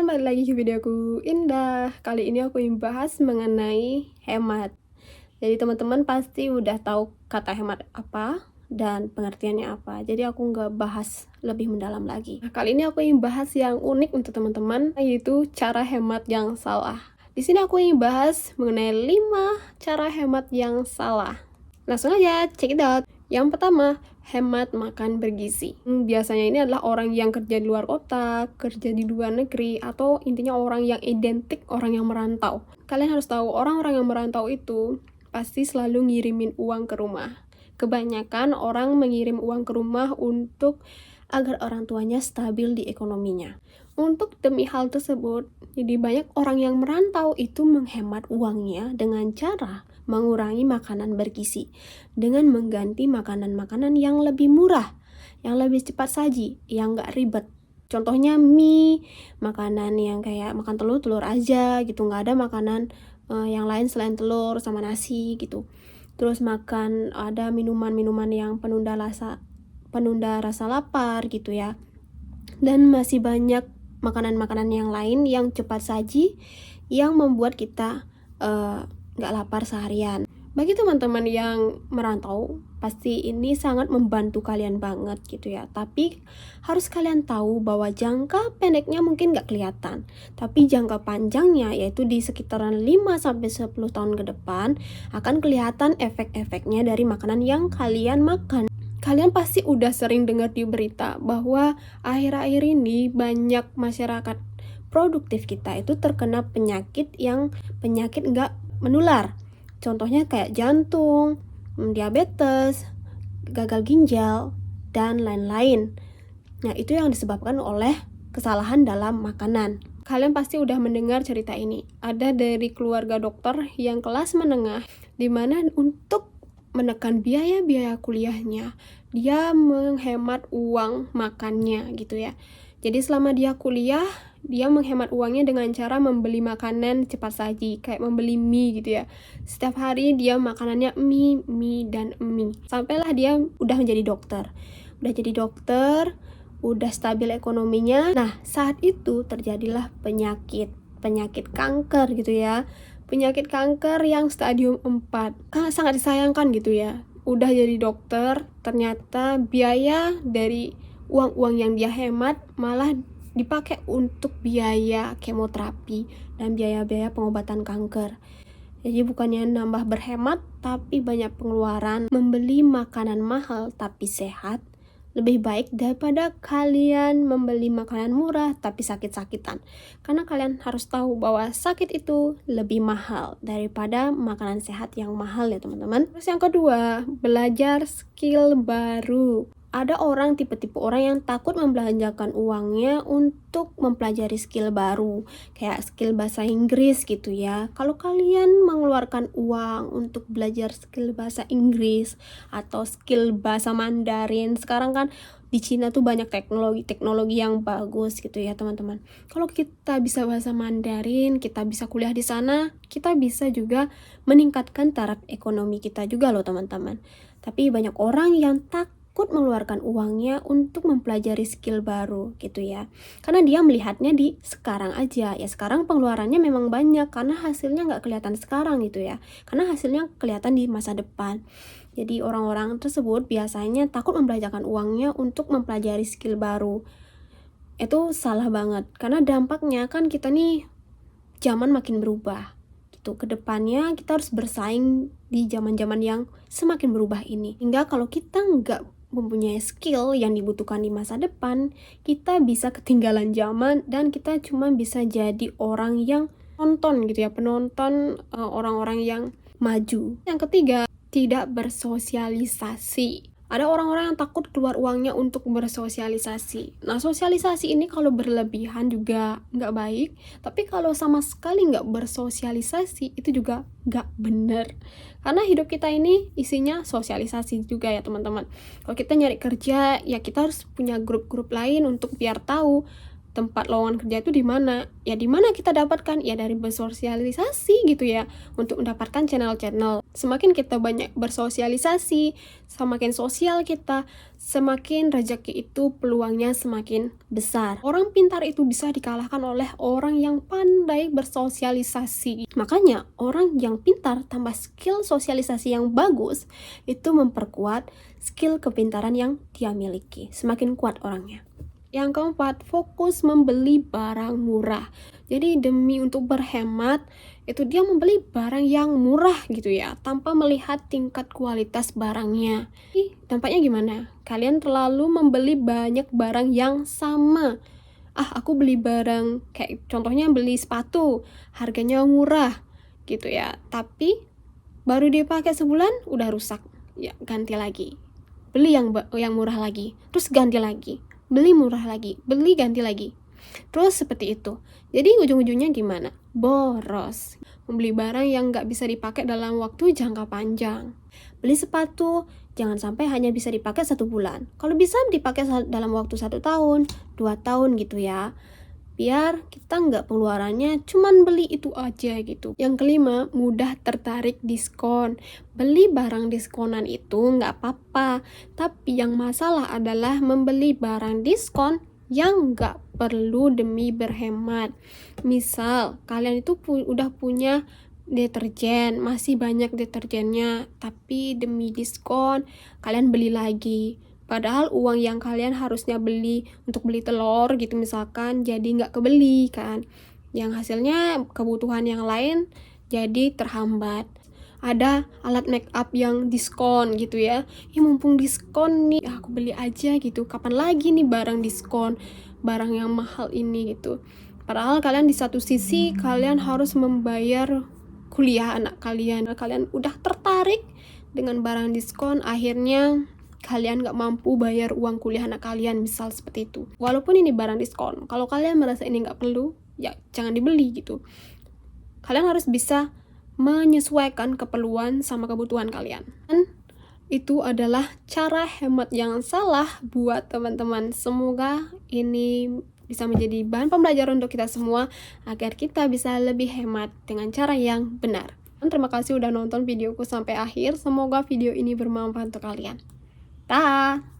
teman-teman, balik lagi ke videoku Indah. Kali ini aku ingin bahas mengenai hemat. Jadi teman-teman pasti udah tahu kata hemat apa dan pengertiannya apa. Jadi aku nggak bahas lebih mendalam lagi. Nah, kali ini aku ingin bahas yang unik untuk teman-teman, yaitu cara hemat yang salah. Di sini aku ingin bahas mengenai 5 cara hemat yang salah. Langsung aja, check it out. Yang pertama, hemat makan bergizi. Biasanya ini adalah orang yang kerja di luar kota, kerja di luar negeri, atau intinya orang yang identik orang yang merantau. Kalian harus tahu, orang-orang yang merantau itu pasti selalu ngirimin uang ke rumah. Kebanyakan orang mengirim uang ke rumah untuk agar orang tuanya stabil di ekonominya. Untuk demi hal tersebut, jadi banyak orang yang merantau itu menghemat uangnya dengan cara mengurangi makanan bergizi dengan mengganti makanan-makanan yang lebih murah, yang lebih cepat saji, yang nggak ribet. Contohnya mie, makanan yang kayak makan telur aja gitu, nggak ada makanan yang lain selain telur sama nasi gitu. Terus makan ada minuman-minuman yang penunda rasa lapar gitu ya. Dan masih banyak makanan-makanan yang lain yang cepat saji yang membuat kita nggak lapar seharian. Bagi teman-teman yang merantau, pasti ini sangat membantu kalian banget gitu ya. Tapi harus kalian tahu bahwa jangka pendeknya mungkin nggak kelihatan, tapi jangka panjangnya, yaitu di sekitaran 5-10 tahun ke depan, akan kelihatan efek-efeknya dari makanan yang kalian makan. Kalian pasti udah sering dengar di berita bahwa akhir-akhir ini banyak masyarakat produktif kita itu terkena penyakit nggak menular. Contohnya kayak jantung, diabetes, gagal ginjal, dan lain-lain. Nah, itu yang disebabkan oleh kesalahan dalam makanan. Kalian pasti udah mendengar cerita ini. Ada dari keluarga dokter yang kelas menengah, di mana untuk menekan biaya-biaya kuliahnya, dia menghemat uang makannya gitu ya. Jadi selama dia kuliah, dia menghemat uangnya dengan cara membeli makanan cepat saji, kayak membeli mie gitu ya. Setiap hari dia makanannya mie, dan mie. Sampailah dia udah menjadi dokter. Udah stabil ekonominya. Nah, saat itu terjadilah penyakit kanker gitu ya. Penyakit kanker yang stadium 4. Sangat disayangkan gitu ya. Udah jadi dokter, ternyata biaya dari uang-uang yang dia hemat malah dipakai untuk biaya kemoterapi dan biaya-biaya pengobatan kanker. Jadi bukannya nambah berhemat, tapi banyak pengeluaran. Membeli makanan mahal tapi sehat lebih baik daripada kalian membeli makanan murah tapi sakit-sakitan. Karena kalian harus tahu bahwa sakit itu lebih mahal daripada makanan sehat yang mahal ya teman-teman. Terus yang kedua, belajar skill baru. Ada orang, tipe-tipe orang yang takut membelanjakan uangnya untuk mempelajari skill baru, kayak skill bahasa Inggris gitu ya. Kalau kalian mengeluarkan uang untuk belajar skill bahasa Inggris atau skill bahasa Mandarin, sekarang kan di Cina tuh banyak teknologi yang bagus gitu ya teman-teman. Kalau kita bisa bahasa Mandarin, kita bisa kuliah di sana, kita bisa juga meningkatkan taraf ekonomi kita juga loh teman-teman. Tapi banyak orang yang takut mengeluarkan uangnya untuk mempelajari skill baru gitu ya, karena dia melihatnya di sekarang aja ya. Sekarang pengeluarannya memang banyak karena hasilnya nggak kelihatan sekarang gitu ya, karena hasilnya kelihatan di masa depan. Jadi orang-orang tersebut biasanya takut membelanjakan uangnya untuk mempelajari skill baru. Itu salah banget, karena dampaknya kan kita nih zaman makin berubah gitu. Kedepannya kita harus bersaing di zaman-zaman yang semakin berubah ini. Hingga kalau kita nggak mempunyai skill yang dibutuhkan di masa depan, kita bisa ketinggalan zaman dan kita cuma bisa jadi orang yang nonton gitu ya, penonton orang-orang yang maju. Yang ketiga, tidak bersosialisasi. Ada orang-orang yang takut keluar uangnya untuk bersosialisasi. Nah, sosialisasi ini kalau berlebihan juga nggak baik, tapi kalau sama sekali nggak bersosialisasi itu juga nggak bener. Karena hidup kita ini isinya sosialisasi juga ya teman-teman. Kalau kita nyari kerja, ya kita harus punya grup-grup lain untuk biar tahu tempat lowongan kerja itu di mana. Ya di mana kita dapatkan? Ya dari bersosialisasi gitu ya, untuk mendapatkan channel-channel Semakin kita banyak bersosialisasi, semakin sosial kita, semakin rezeki itu peluangnya semakin besar. Orang pintar itu bisa dikalahkan oleh orang yang pandai bersosialisasi. Makanya orang yang pintar tambah skill sosialisasi yang bagus itu memperkuat skill kepintaran yang dia miliki. Semakin kuat orangnya. Yang keempat, fokus membeli barang murah. Jadi demi untuk berhemat, itu dia membeli barang yang murah gitu ya, tanpa melihat tingkat kualitas barangnya. Dampaknya gimana? Kalian terlalu membeli banyak barang yang sama. Aku beli barang, kayak contohnya beli sepatu, harganya murah gitu ya, tapi baru dipakai sebulan udah rusak. Ya, ganti lagi. Beli yang murah lagi, terus ganti lagi. Beli murah lagi, beli ganti lagi. Terus seperti itu. Jadi ujung-ujungnya gimana? Boros. Membeli barang yang nggak bisa dipakai dalam waktu jangka panjang. Beli sepatu, jangan sampai hanya bisa dipakai 1 bulan. Kalau bisa dipakai dalam waktu 1 tahun, 2 tahun gitu ya. Biar kita nggak pengeluarannya cuman beli itu aja gitu. Yang kelima, mudah tertarik diskon. Beli barang diskonan itu nggak apa-apa, tapi yang masalah adalah membeli barang diskon yang nggak perlu demi berhemat. Misal, kalian itu udah punya deterjen, masih banyak deterjennya, tapi demi diskon, kalian beli lagi. Padahal uang yang kalian harusnya beli untuk beli telur gitu misalkan, jadi nggak kebeli kan. Yang hasilnya kebutuhan yang lain jadi terhambat. Ada alat make up yang diskon gitu ya. Mumpung diskon nih, aku beli aja gitu. Kapan lagi nih barang diskon, barang yang mahal ini gitu. Padahal kalian di satu sisi kalian harus membayar kuliah anak kalian. Kalian udah tertarik dengan barang diskon, akhirnya kalian gak mampu bayar uang kuliah anak kalian, misal seperti itu. Walaupun ini barang diskon, kalau kalian merasa ini gak perlu, ya jangan dibeli gitu. Kalian harus bisa menyesuaikan keperluan sama kebutuhan kalian. Dan itu adalah cara hemat yang salah buat teman-teman. Semoga ini bisa menjadi bahan pembelajaran untuk kita semua agar kita bisa lebih hemat dengan cara yang benar. Dan terima kasih udah nonton videoku sampai akhir. Semoga video ini bermanfaat untuk kalian. Dah.